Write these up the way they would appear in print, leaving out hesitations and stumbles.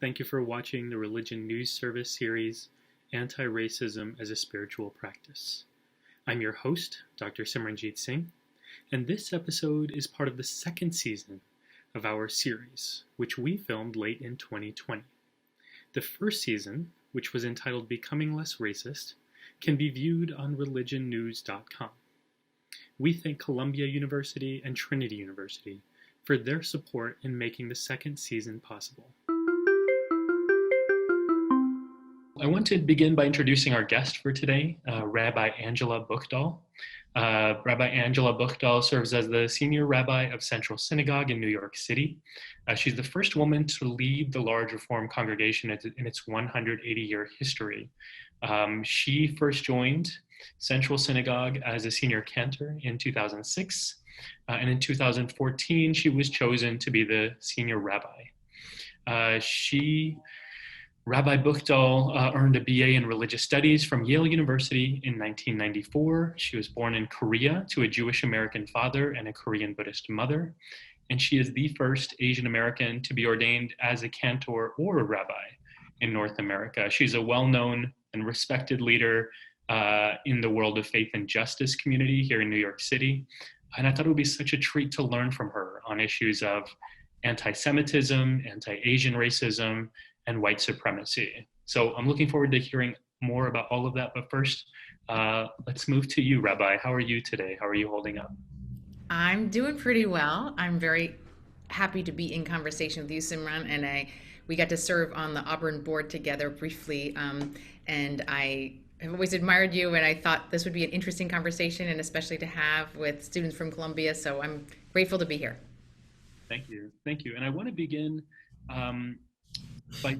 Thank you for watching the Religion News Service series, Anti-Racism as a Spiritual Practice. I'm your host, Dr. Simran Jeet Singh, and this episode is part of the second season of our series, which we filmed late in 2020. The first season, which was entitled Becoming Less Racist, can be viewed on religionnews.com. We thank Columbia University and Trinity University for their support in making the second season possible. I want to begin by introducing our guest for today, Rabbi Angela Buchdahl. Rabbi Angela Buchdahl serves as the senior rabbi of Central Synagogue in New York City. She's the first woman to lead the large Reform congregation in its 180-year history. She first joined Central Synagogue as a senior cantor in 2006, and in 2014, she was chosen to be the senior rabbi. Rabbi Buchdahl earned a BA in Religious Studies from Yale University in 1994. She was born in Korea to a Jewish American father and a Korean Buddhist mother, and she is the first Asian American to be ordained as a cantor or a rabbi in North America. She's a well-known and respected leader in the world of faith and justice community here in New York City, and I thought it would be such a treat to learn from her on issues of anti-Semitism, anti-Asian racism, and white supremacy. So I'm looking forward to hearing more about all of that. But first, let's move to you, Rabbi. How are you today? How are you holding up? I'm doing pretty well. I'm very happy to be in conversation with you, Simran, and we got to serve on the Auburn board together briefly, and I have always admired you, and I thought this would be an interesting conversation, and especially to have with students from Columbia, so I'm grateful to be here. Thank you. Thank you. And I want to begin by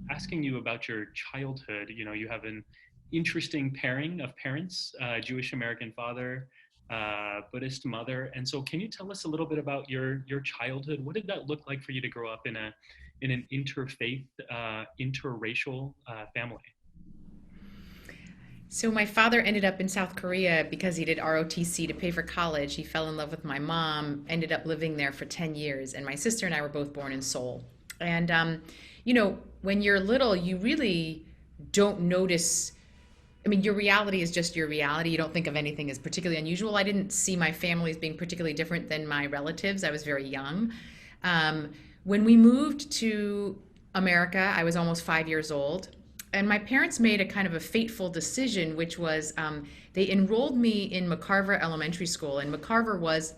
asking you about your childhood. You know, you have an interesting pairing of parents, Jewish American father, Buddhist mother. And so can you tell us a little bit about your childhood? What did that look like for you to grow up in an interfaith, interracial family? So my father ended up in South Korea because he did ROTC to pay for college. He fell in love with my mom, ended up living there for 10 years. And my sister and I were both born in Seoul. And, you know, when you're little, you really don't notice. I mean, your reality is just your reality. You don't think of anything as particularly unusual. I didn't see my family as being particularly different than my relatives. I was very young. When we moved to America, I was almost 5 years old. And my parents made a kind of a fateful decision, which was they enrolled me in McCarver Elementary School. And McCarver was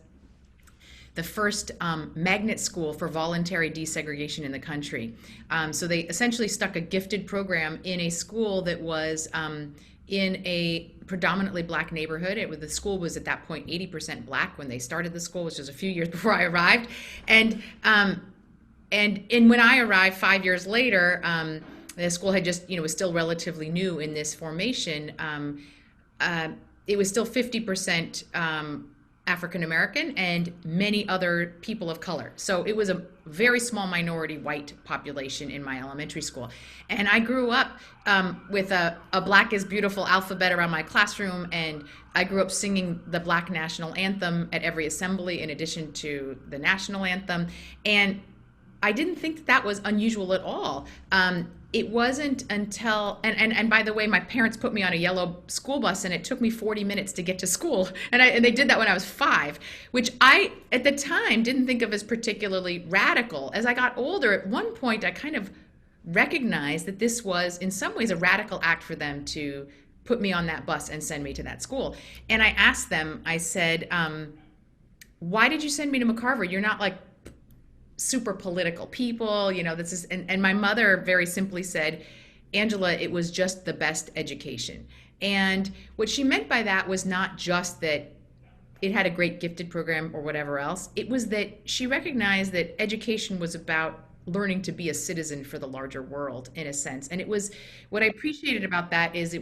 the first magnet school for voluntary desegregation in the country. So they essentially stuck a gifted program in a school that was in a predominantly black neighborhood. The school was at that point 80% black when they started the school, which was a few years before I arrived. And when I arrived 5 years later, the school had just, was still relatively new in this formation. It was still 50% African American and many other people of color. So it was a very small minority white population in my elementary school. And I grew up with a Black is Beautiful alphabet around my classroom, and I grew up singing the Black national anthem at every assembly in addition to the national anthem. And I didn't think that was unusual at all. It wasn't until, and by the way, my parents put me on a yellow school bus, and it took me 40 minutes to get to school. And they did that when I was 5, which I, at the time, didn't think of as particularly radical. As I got older, at one point, I kind of recognized that this was, in some ways, a radical act for them to put me on that bus and send me to that school. And I asked them, I said, why did you send me to McCarver? You're not like super political people, this is, and my mother very simply said, Angela, it was just the best education. And what she meant by that was not just that it had a great gifted program or whatever else. It was that she recognized that education was about learning to be a citizen for the larger world, in a sense. And it was, what I appreciated about that is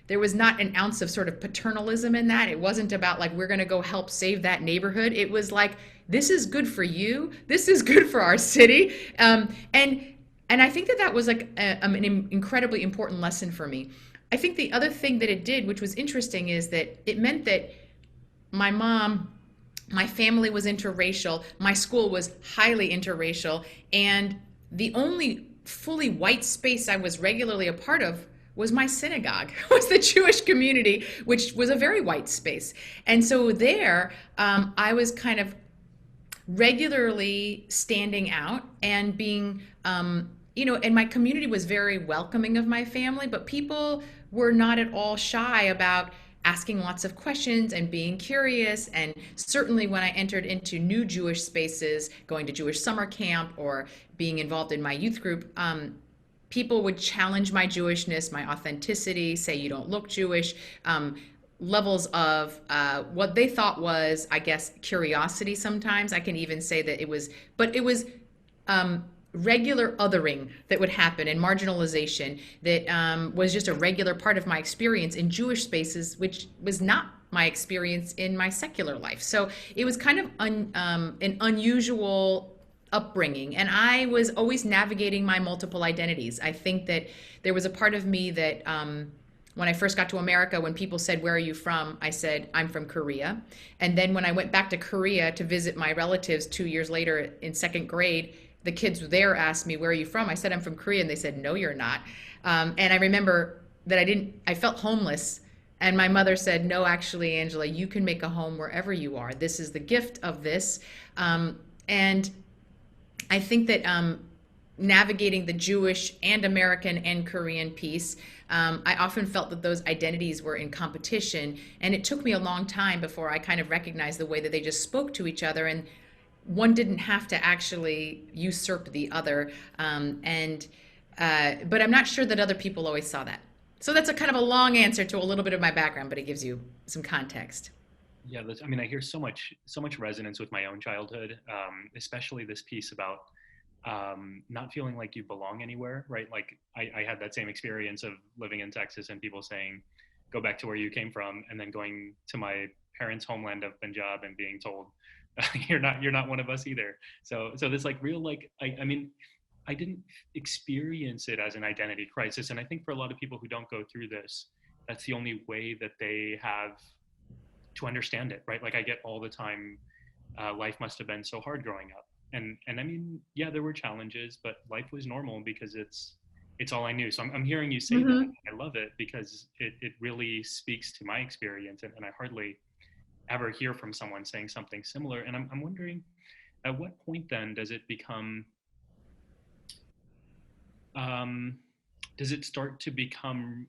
there was not an ounce of sort of paternalism in that. It wasn't about like, we're going to go help save that neighborhood. It was like, this is good for you. This is good for our city. And I think that was like an incredibly important lesson for me. I think the other thing that it did, which was interesting, is that it meant that my mom, my family was interracial, my school was highly interracial, and the only fully white space I was regularly a part of was my synagogue, was the Jewish community, which was a very white space. And so there, I was kind of regularly standing out and being, and my community was very welcoming of my family, but people were not at all shy about asking lots of questions and being curious. And certainly when I entered into new Jewish spaces, going to Jewish summer camp or being involved in my youth group, people would challenge my Jewishness, my authenticity, say you don't look Jewish, levels of what they thought was, I guess, curiosity sometimes. I can even say that it was regular othering that would happen and marginalization that was just a regular part of my experience in Jewish spaces, which was not my experience in my secular life. So it was kind of an unusual upbringing, and I was always navigating my multiple identities. I think that there was a part of me that when I first got to America, when people said, "Where are you from?" I said, "I'm from Korea." And then when I went back to Korea to visit my relatives 2 years later in second grade, the kids there asked me, "Where are you from?" I said, "I'm from Korea." And they said, "No, you're not." And I remember that I felt homeless. And my mother said, "No, actually, Angela, you can make a home wherever you are. This is the gift of this." And I think that navigating the Jewish and American and Korean piece, I often felt that those identities were in competition. And it took me a long time before I kind of recognized the way that they just spoke to each other. And one didn't have to actually usurp the other. But I'm not sure that other people always saw that. So that's a kind of a long answer to a little bit of my background, but it gives you some context. Yeah, I mean, I hear so much resonance with my own childhood, especially this piece about not feeling like you belong anywhere, right? Like I had that same experience of living in Texas and people saying, "Go back to where you came from," and then going to my parents' homeland of Punjab and being told, you're not one of us either." So this like real like I mean, I didn't experience it as an identity crisis, and I think for a lot of people who don't go through this, that's the only way that they have to understand it, right? Like I get all the time, life must have been so hard growing up, and I mean, yeah, there were challenges, but life was normal because it's all I knew. So I'm hearing you say that. Mm-hmm. I love it because it really speaks to my experience, and I hardly ever hear from someone saying something similar. And I'm wondering, at what point then does it start to become,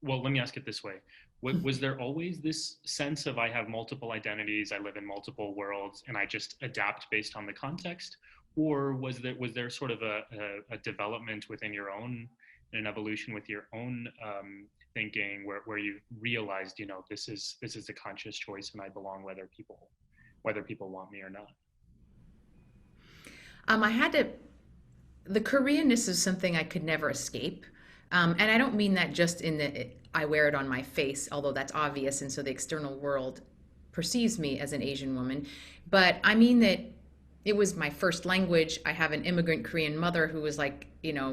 well, let me ask it this way. Was there always this sense of I have multiple identities, I live in multiple worlds, and I just adapt based on the context? Or was there sort of a development within your own, an evolution with your own thinking where you realized, this is a conscious choice and I belong whether people want me or not? I had to, the Koreanness is something I could never escape. And I don't mean that just in that I wear it on my face, although that's obvious, and so the external world perceives me as an Asian woman. But I mean that it was my first language. I have an immigrant Korean mother who was like,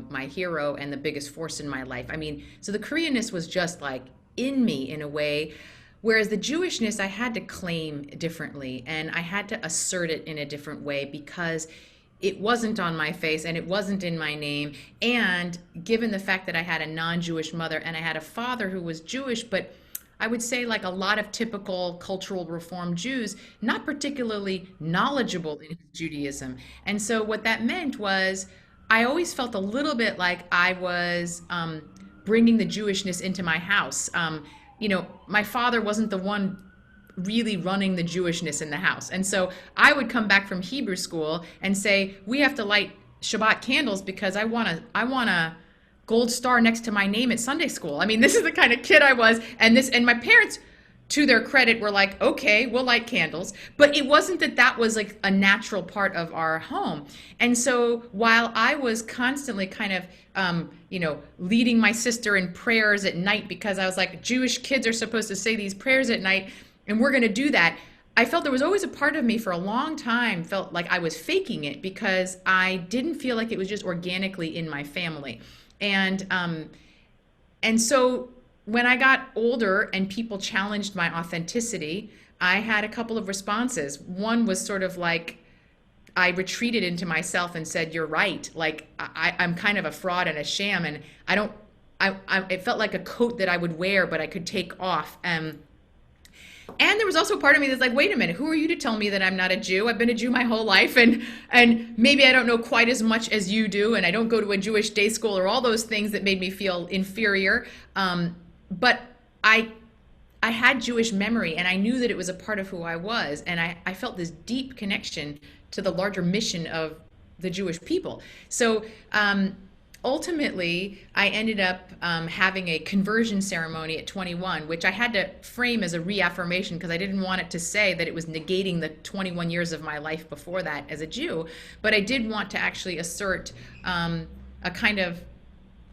my hero and the biggest force in my life. I mean, so the Koreanness was just like in me in a way, whereas the Jewishness I had to claim differently and I had to assert it in a different way because it wasn't on my face and it wasn't in my name. And given the fact that I had a non-Jewish mother and I had a father who was Jewish, but I would say like a lot of typical cultural reform Jews, not particularly knowledgeable in Judaism. And so what that meant was I always felt a little bit like I was bringing the Jewishness into my house. My father wasn't the one really running the Jewishness in the house. And so I would come back from Hebrew school and say, we have to light Shabbat candles because I want a gold star next to my name at Sunday school. I mean, this is the kind of kid I was. And my parents, to their credit, were like, okay, we'll light candles. But it wasn't that was like a natural part of our home. And so while I was constantly kind of, leading my sister in prayers at night because I was like, Jewish kids are supposed to say these prayers at night, and we're going to do that. I felt there was always a part of me for a long time felt like I was faking it because I didn't feel like it was just organically in my family. And so when I got older and people challenged my authenticity, I had a couple of responses. One was sort of like, I retreated into myself and said, "You're right. Like I'm kind of a fraud and a sham, and I don't. It felt like a coat that I would wear, but I could take off." And there was also a part of me that's like, wait a minute, who are you to tell me that I'm not a Jew? I've been a Jew my whole life, and maybe I don't know quite as much as you do, and I don't go to a Jewish day school or all those things that made me feel inferior. But I had Jewish memory, and I knew that it was a part of who I was, and I felt this deep connection to the larger mission of the Jewish people. So ultimately, I ended up having a conversion ceremony at 21, which I had to frame as a reaffirmation because I didn't want it to say that it was negating the 21 years of my life before that as a Jew. But I did want to actually assert a kind of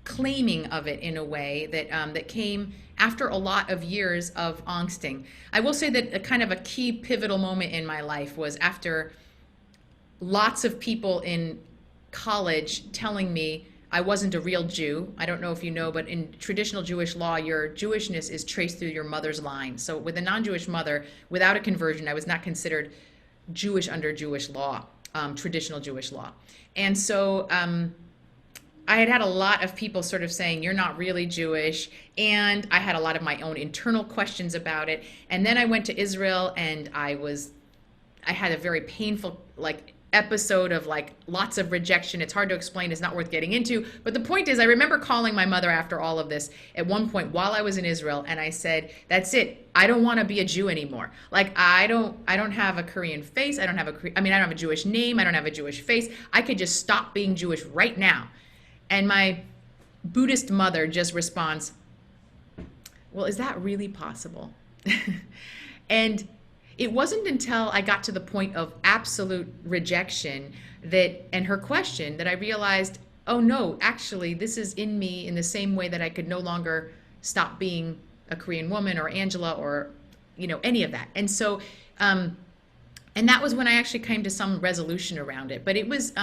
claiming of it in a way that that came after a lot of years of angsting. I will say that a kind of a key pivotal moment in my life was after lots of people in college telling me I wasn't a real Jew. I don't know if you know, but in traditional Jewish law, your Jewishness is traced through your mother's line. So with a non-Jewish mother, without a conversion, I was not considered Jewish under Jewish law, traditional Jewish law. And so I had a lot of people sort of saying, you're not really Jewish. And I had a lot of my own internal questions about it. And then I went to Israel, and I had a very painful, episode of lots of rejection. It's hard to explain. It's not worth getting into. But the point is, I remember calling my mother after all of this at one point while I was in Israel, and I said, "That's it. I don't want to be a Jew anymore. I don't have a Korean face. I don't have I don't have a Jewish name. I don't have a Jewish face. I could just stop being Jewish right now." And my Buddhist mother just responds, "Well, is that really possible?" And it wasn't until I got to the point of absolute rejection and her question that I realized, oh no, actually this is in me in the same way that I could no longer stop being a Korean woman or Angela or, any of that. And so, and that was when I actually came to some resolution around it, but it was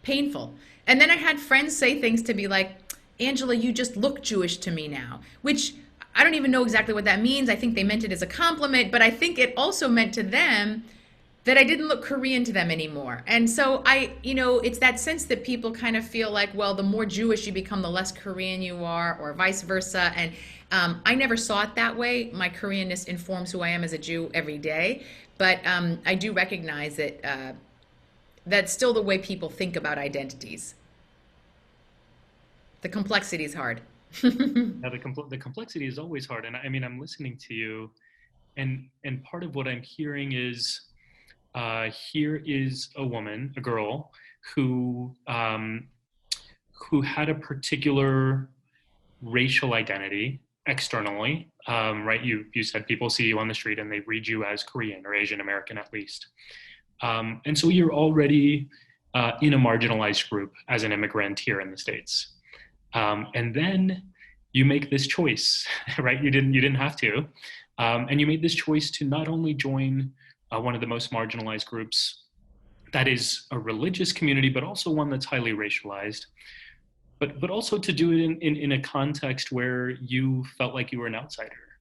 painful. And then I had friends say things to me like, "Angela, you just look Jewish to me now," which I don't even know exactly what that means. I think they meant it as a compliment, but I think it also meant to them that I didn't look Korean to them anymore. And so it's that sense that people kind of feel like, well, the more Jewish you become, the less Korean you are, or vice versa. And I never saw it that way. My Koreanness informs who I am as a Jew every day. But I do recognize that that's still the way people think about identities. The complexity is hard. Now, the complexity is always hard, and I mean, I'm listening to you, and part of what I'm hearing is, here is a woman, a girl, who had a particular racial identity externally, right? You said people see you on the street and they read you as Korean or Asian American at least, and so you're already in a marginalized group as an immigrant here in the States. And then you make this choice, right? You didn't have to, and you made this choice to not only join one of the most marginalized groups that is a religious community, but also one that's highly racialized, but also to do it in a context where you felt like you were an outsider.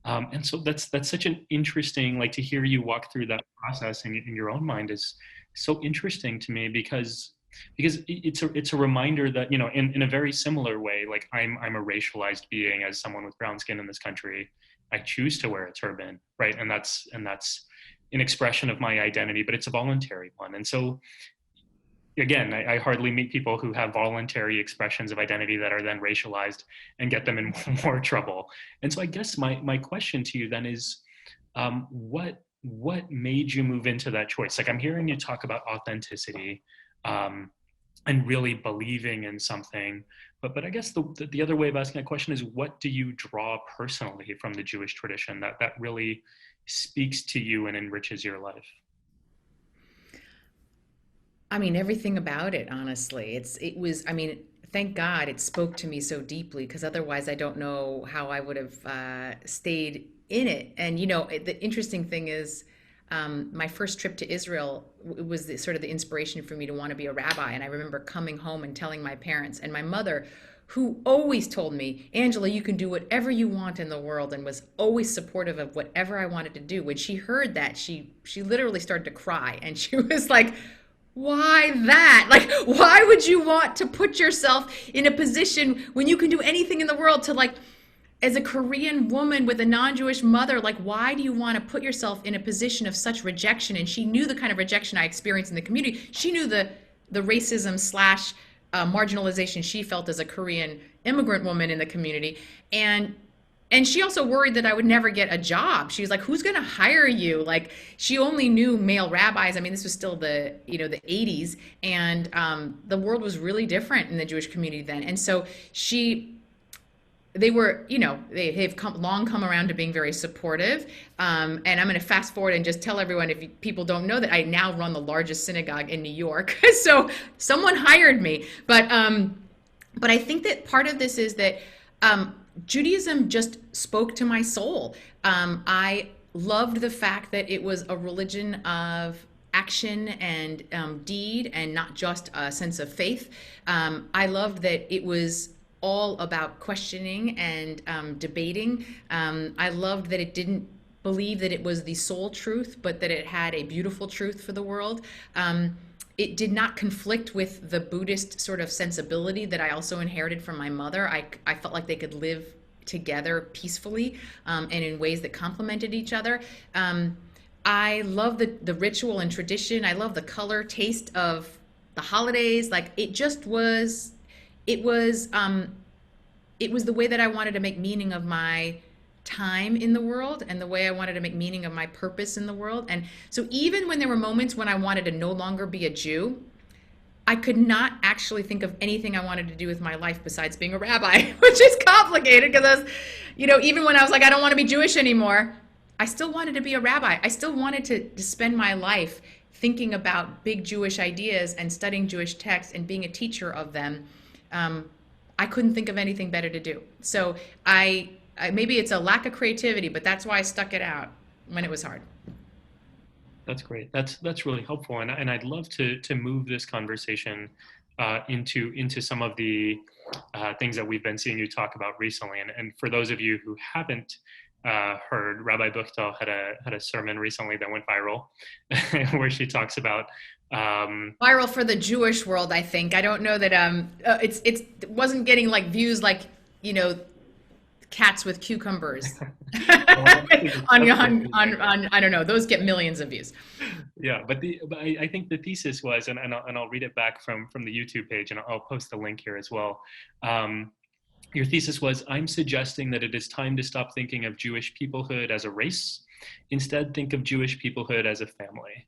And so that's such an interesting, to hear you walk through that process in your own mind is so interesting to me because it's a reminder that, in a very similar way, I'm a racialized being as someone with brown skin in this country. I choose to wear a turban, right? And that's an expression of my identity, but it's a voluntary one. And so again, I hardly meet people who have voluntary expressions of identity that are then racialized and get them in more trouble. And so I guess my question to you then is, what made you move into that choice? I'm hearing you talk about authenticity, and really believing in something. But I guess the other way of asking that question is, what do you draw personally from the Jewish tradition that really speaks to you and enriches your life? I mean, everything about it, honestly. Thank God it spoke to me so deeply, because otherwise I don't know how I would have stayed in it. And, the interesting thing is, my first trip to Israel was sort of the inspiration for me to want to be a rabbi. And I remember coming home and telling my parents, and my mother, who always told me, "Angela, you can do whatever you want in the world," and was always supportive of whatever I wanted to do. When she heard that, she literally started to cry, and she was like, why that? Like, why would you want to put yourself in a position when you can do anything in the world to, like, as a Korean woman with a non-Jewish mother, like, why do you want to put yourself in a position of such rejection? And she knew the kind of rejection I experienced in the community. She knew the racism slash marginalization she felt as a Korean immigrant woman in the community. And she also worried that I would never get a job. She was like, who's going to hire you? Like, she only knew male rabbis. I mean, this was still the 80s, and the world was really different in the Jewish community then. And so they were, they've long come around to being very supportive. And I'm going to fast forward and just tell everyone, if people don't know, that I now run the largest synagogue in New York. So someone hired me. But I think that part of this is that Judaism just spoke to my soul. I loved the fact that it was a religion of action and deed, and not just a sense of faith. I loved that it was all about questioning and debating. I loved that it didn't believe that it was the sole truth, but that it had a beautiful truth for the world. It did not conflict with the Buddhist sort of sensibility that I also inherited from my mother. I felt like they could live together peacefully and in ways that complemented each other. I love the ritual and tradition. I love the color, taste of the holidays. Like, it just was, it was the way that I wanted to make meaning of my time in the world, and the way I wanted to make meaning of my purpose in the world. And so even when there were moments when I wanted to no longer be a Jew, I could not actually think of anything I wanted to do with my life besides being a rabbi, which is complicated, because I was, even when I was like, I don't want to be Jewish anymore, I still wanted to be a rabbi. I still wanted to spend my life thinking about big Jewish ideas and studying Jewish texts and being a teacher of them. I couldn't think of anything better to do. So maybe it's a lack of creativity, but that's why I stuck it out when it was hard. That's great. That's really helpful, and I'd love to move this conversation into some of the things that we've been seeing you talk about recently. And for those of you who haven't heard, Rabbi Buchdahl had a sermon recently that went viral, where she talks about viral for the Jewish world. I think, I don't know that it wasn't getting like views like cats with cucumbers on I don't know, those get millions of views. Yeah, but I think the thesis was, and I'll read it back from the YouTube page, and I'll post the link here as well. Your thesis was, I'm suggesting that it is time to stop thinking of Jewish peoplehood as a race. Instead, think of Jewish peoplehood as a family.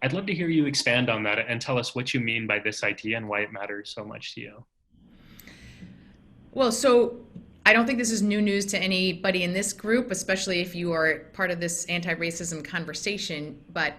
I'd love to hear you expand on that and tell us what you mean by this idea and why it matters so much to you. Well, so I don't think this is new news to anybody in this group, especially if you are part of this anti-racism conversation. But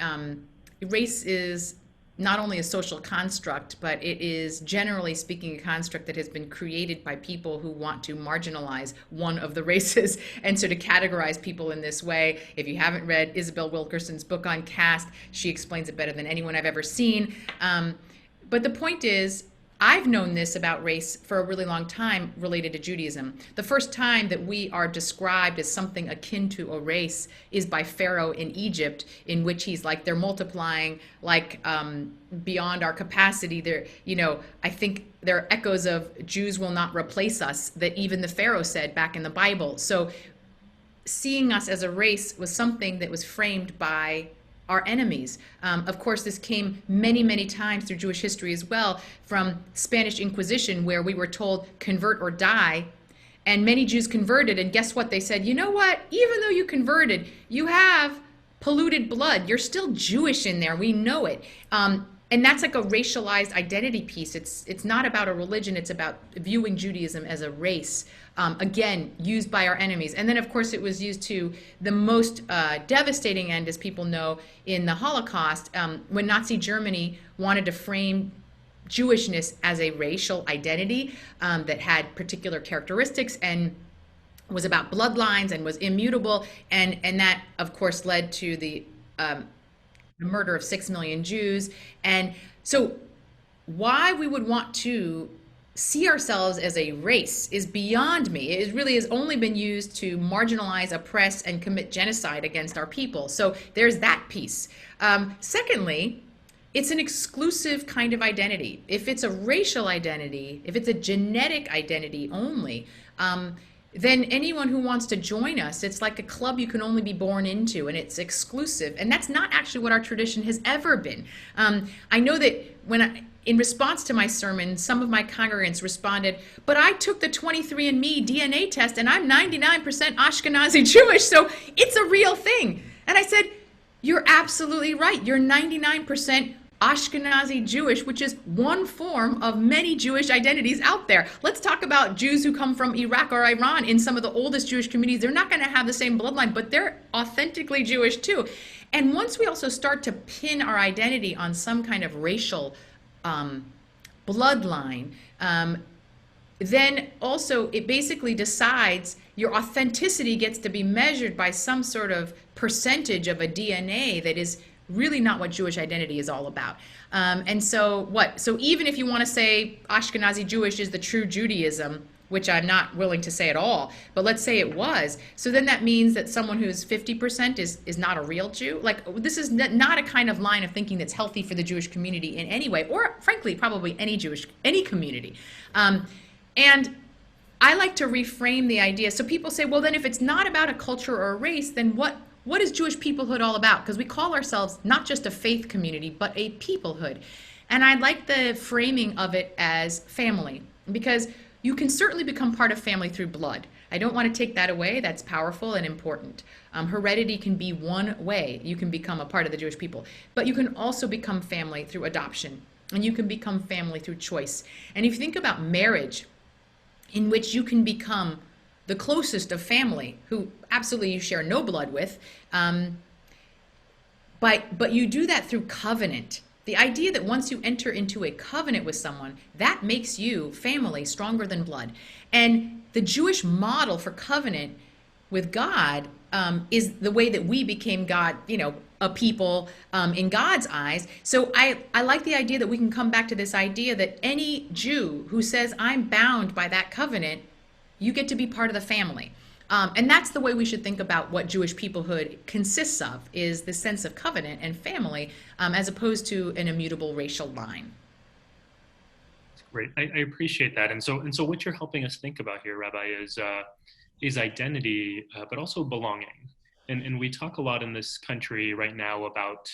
race is not only a social construct, but it is, generally speaking, a construct that has been created by people who want to marginalize one of the races. And so to categorize people in this way, if you haven't read Isabel Wilkerson's book on caste, she explains it better than anyone I've ever seen. But the point is, I've known this about race for a really long time related to Judaism. The first time that we are described as something akin to a race is by Pharaoh in Egypt, in which he's like, they're multiplying like beyond our capacity. I think there are echoes of Jews will not replace us that even the Pharaoh said back in the Bible. So seeing us as a race was something that was framed by our enemies. Of course, this came many, many times through Jewish history as well, from Spanish Inquisition, where we were told, convert or die. And many Jews converted, and guess what? They said, you know what? Even though you converted, you have polluted blood. You're still Jewish in there. We know it. And that's like a racialized identity piece. It's not about a religion. It's about viewing Judaism as a race. Again, used by our enemies. And then, of course, it was used to the most devastating end, as people know, in the Holocaust, when Nazi Germany wanted to frame Jewishness as a racial identity that had particular characteristics and was about bloodlines and was immutable. And that, of course, led to the murder of 6 million Jews. And so why we would want to see ourselves as a race is beyond me. It really has only been used to marginalize, oppress, and commit genocide against our people. So there's that piece. Secondly, it's an exclusive kind of identity. If it's a racial identity, if it's a genetic identity only, then anyone who wants to join us, it's like a club you can only be born into, and it's exclusive. And that's not actually what our tradition has ever been. I know that in response to my sermon, some of my congregants responded, but I took the 23andMe DNA test and I'm 99% Ashkenazi Jewish, so it's a real thing. And I said, you're absolutely right. You're 99% Ashkenazi Jewish, which is one form of many Jewish identities out there. Let's talk about Jews who come from Iraq or Iran in some of the oldest Jewish communities. They're not going to have the same bloodline, but they're authentically Jewish too. And once we also start to pin our identity on some kind of racial bloodline, then also it basically decides your authenticity gets to be measured by some sort of percentage of a DNA that is really not what Jewish identity is all about. And so what? So even if you want to say Ashkenazi Jewish is the true Judaism, which I'm not willing to say at all, but let's say it was, so then that means that someone who's 50% is not a real Jew? Like, this is not a kind of line of thinking that's healthy for the Jewish community in any way, or frankly, probably any community. And I like to reframe the idea. So people say, well, then if it's not about a culture or a race, then what is Jewish peoplehood all about? Because we call ourselves not just a faith community, but a peoplehood. And I like the framing of it as family, because you can certainly become part of family through blood. I don't want to take that away. That's powerful and important. Heredity can be one way you can become a part of the Jewish people, but you can also become family through adoption, and you can become family through choice. And if you think about marriage, in which you can become the closest of family, who absolutely you share no blood with, but you do that through covenant. The idea that once you enter into a covenant with someone, that makes you family stronger than blood. And the Jewish model for covenant with God is the way that we became God, a people in God's eyes. So I like the idea that we can come back to this idea that any Jew who says, I'm bound by that covenant, you get to be part of the family. And that's the way we should think about what Jewish peoplehood consists of, is the sense of covenant and family, as opposed to an immutable racial line. That's great. I appreciate that. And so what you're helping us think about here, Rabbi, is identity, but also belonging. And we talk a lot in this country right now about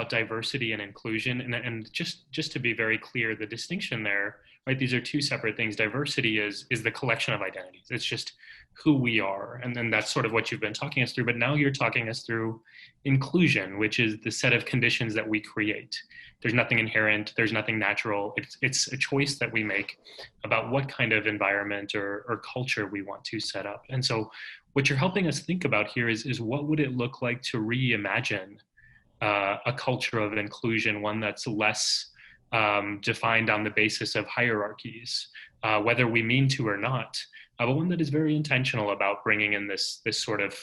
diversity and inclusion. And just to be very clear, the distinction there, right? These are two separate things. Diversity is the collection of identities. It's just who we are. And then that's sort of what you've been talking us through. But now you're talking us through inclusion, which is the set of conditions that we create. There's nothing inherent. There's nothing natural. It's a choice that we make about what kind of environment or culture we want to set up. And so what you're helping us think about here is what would it look like to reimagine a culture of inclusion, one that's less defined on the basis of hierarchies, whether we mean to or not, but one that is very intentional about bringing in this sort of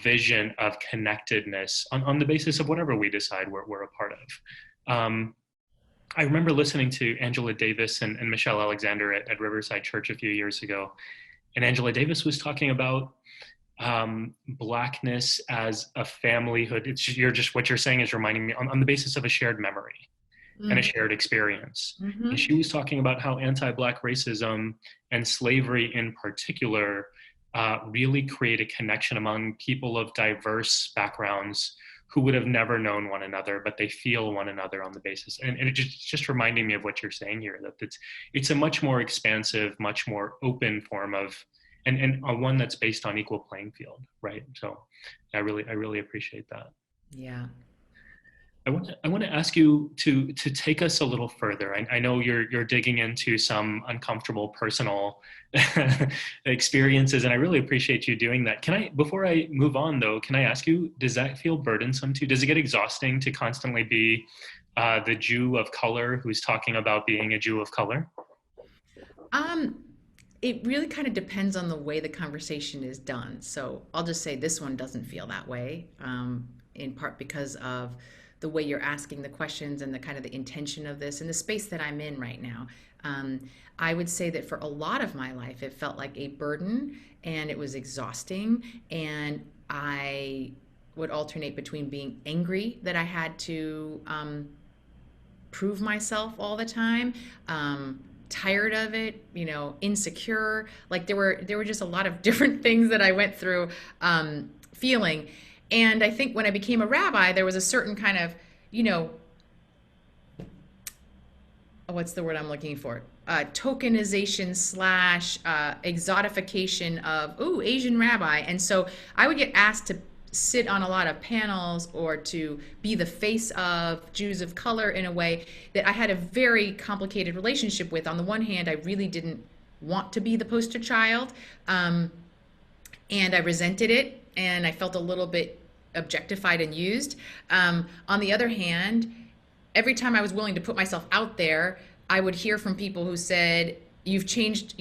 vision of connectedness on the basis of whatever we decide we're a part of. I remember listening to Angela Davis and Michelle Alexander at Riverside Church a few years ago, and Angela Davis was talking about Blackness as a familyhood. What you're saying is reminding me on the basis of a shared memory and a shared experience. Mm-hmm. And she was talking about how anti-Black racism and slavery in particular really create a connection among people of diverse backgrounds who would have never known one another, but they feel one another on the basis. And it just reminding me of what you're saying here, that it's a much more expansive, much more open form of, and one that's based on equal playing field, right? So I really appreciate that. Yeah. I want to ask you to take us a little further. I know you're digging into some uncomfortable personal experiences, and I really appreciate you doing that. Before I move on though, can I ask you, does that feel burdensome to you? Does it get exhausting to constantly be the Jew of color who's talking about being a Jew of color? It really kind of depends on the way the conversation is done. So I'll just say this one doesn't feel that way, in part because of the way you're asking the questions and the kind of the intention of this and the space that I'm in right now. I would say that for a lot of my life, it felt like a burden and it was exhausting. And I would alternate between being angry that I had to prove myself all the time, tired of it, insecure. Like there were just a lot of different things that I went through feeling. And I think when I became a rabbi, there was a certain kind of, what's the word I'm looking for? Tokenization slash exotification of, ooh, Asian rabbi. And so I would get asked to sit on a lot of panels or to be the face of Jews of color in a way that I had a very complicated relationship with. On the one hand, I really didn't want to be the poster child, and I resented it, and I felt a little bit objectified and used. On the other hand, every time I was willing to put myself out there, I would hear from people who said, you've changed,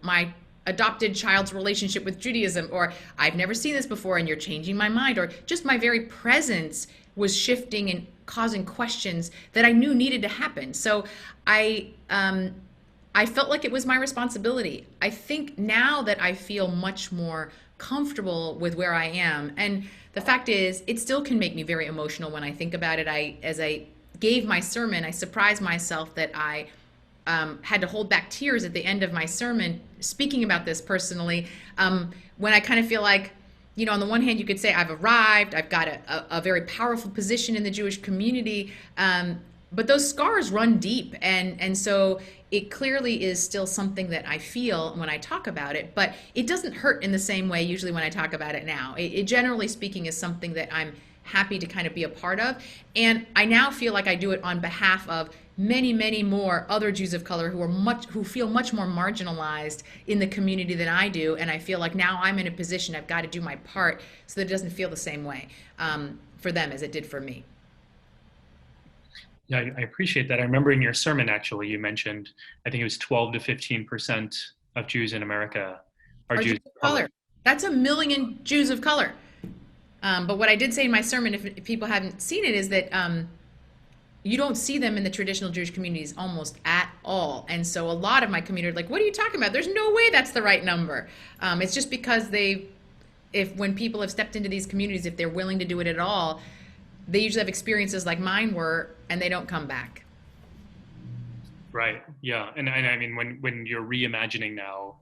my adopted child's relationship with Judaism, or I've never seen this before and you're changing my mind, or just my very presence was shifting and causing questions that I knew needed to happen. So I felt like it was my responsibility. I think now that I feel much more comfortable with where I am, and the fact is, it still can make me very emotional when I think about it. As I gave my sermon, I surprised myself that I had to hold back tears at the end of my sermon, speaking about this personally, when I kind of feel like, on the one hand, you could say I've arrived, I've got a very powerful position in the Jewish community, but those scars run deep, and so it clearly is still something that I feel when I talk about it, but it doesn't hurt in the same way usually when I talk about it now. It generally speaking is something that I'm happy to kind of be a part of, and I now feel like I do it on behalf of many, many more other Jews of color who feel much more marginalized in the community than I do, and I feel like now I'm in a position I've got to do my part so that it doesn't feel the same way for them as it did for me. Yeah, I appreciate that. I remember in your sermon, actually, you mentioned, I think it was 12 to 15% of Jews in America are Jews of color. That's 1 million Jews of color. But what I did say in my sermon, if people haven't seen it, is that you don't see them in the traditional Jewish communities almost at all. And so a lot of my community are like, what are you talking about? There's no way that's the right number. It's just because when people have stepped into these communities, if they're willing to do it at all, they usually have experiences like mine were, and they don't come back. Right. Yeah. And I mean, when you're reimagining now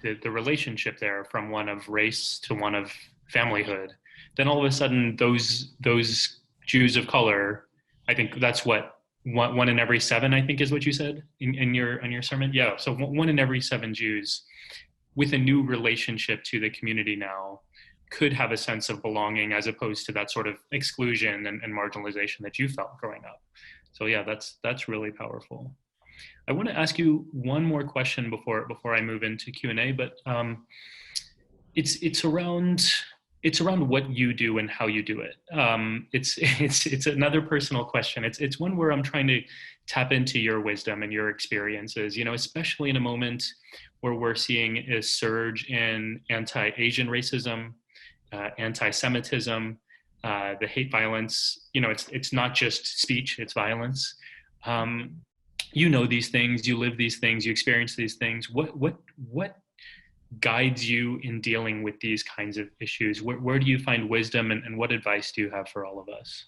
the relationship there from one of race to one of familyhood, then all of a sudden those Jews of color, I think that's what one in every 7, I think is what you said in your sermon. Yeah. So 1 in every 7 Jews with a new relationship to the community now could have a sense of belonging as opposed to that sort of exclusion and marginalization that you felt growing up. So yeah, that's really powerful. I want to ask you one more question before I move into Q&A, but it's around what you do and how you do it. It's another personal question. It's one where I'm trying to tap into your wisdom and your experiences, especially in a moment where we're seeing a surge in anti-Asian racism, anti-Semitism, the hate violence. It's not just speech, it's violence. These things, you live these things, you experience these things. What guides you in dealing with these kinds of issues? Where do you find wisdom, and what advice do you have for all of us?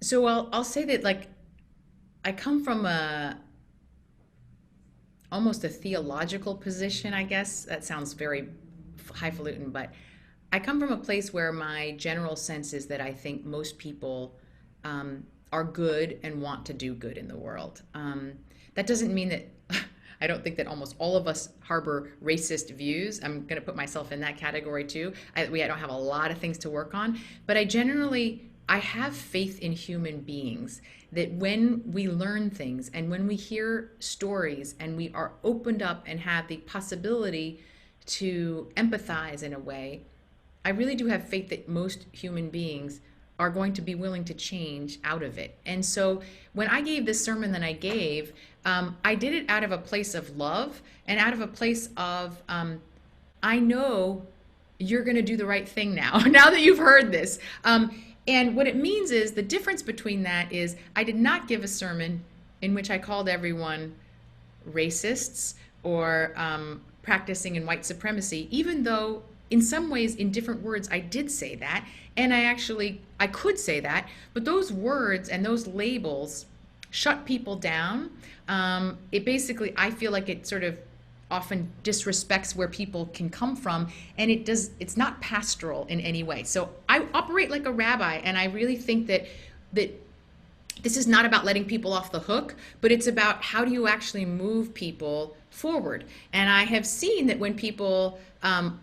So I'll say that, like, I come from almost a theological position, I guess. That sounds very highfalutin, but I come from a place where my general sense is that I think most people are good and want to do good in the world. That doesn't mean that I don't think that almost all of us harbor racist views. I'm going to put myself in that category too. I don't have a lot of things to work on, but I have faith in human beings, that when we learn things and when we hear stories and we are opened up and have the possibility to empathize in a way, I really do have faith that most human beings are going to be willing to change out of it. And so when I gave this sermon that I gave, I did it out of a place of love and out of a place of, I know you're going to do the right thing now, now that you've heard this. And what it means is, the difference between that is, I did not give a sermon in which I called everyone racists or practicing in white supremacy, even though in some ways, in different words, I did say that, and I could say that, but those words and those labels shut people down. It basically, I feel like it sort of often disrespects where people can come from, and it's not pastoral in any way. So I operate like a rabbi, and I really think that this is not about letting people off the hook, but it's about how do you actually move people forward. And I have seen that when people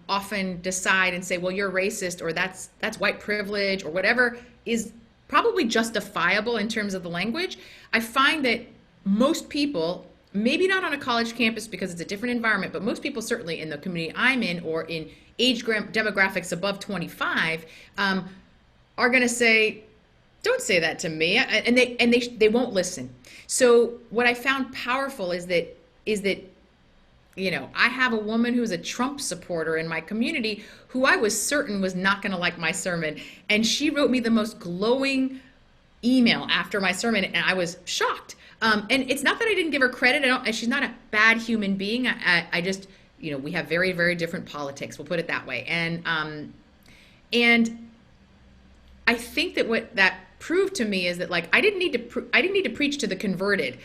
often decide and say, well, you're racist, or that's white privilege, or whatever is probably justifiable in terms of the language, I find that most people, maybe not on a college campus because it's a different environment, but most people certainly in the community I'm in, or in age demographics above 25, are going to say, don't say that to me, and they won't listen. So what I found powerful is that I have a woman who's a Trump supporter in my community who I was certain was not going to like my sermon, and she wrote me the most glowing email after my sermon, and I was shocked. And it's not that I didn't give her credit. And she's not a bad human being. I just, we have very, very different politics. We'll put it that way. And I think that what that proved to me is that, like, I didn't need to preach to the converted.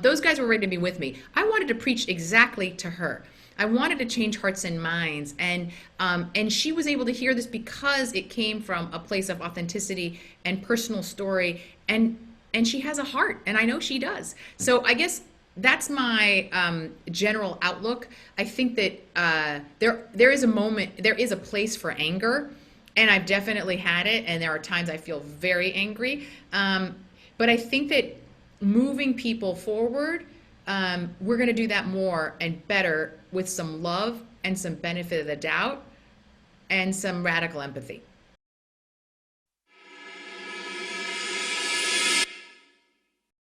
Those guys were ready to be with me. I wanted to preach exactly to her. I wanted to change hearts and minds, and she was able to hear this because it came from a place of authenticity and personal story, and she has a heart, and I know she does. So I guess that's my general outlook. I think that there is a place for anger, and I've definitely had it, and there are times I feel very angry. But I think that moving people forward, we're going to do that more and better with some love and some benefit of the doubt and some radical empathy.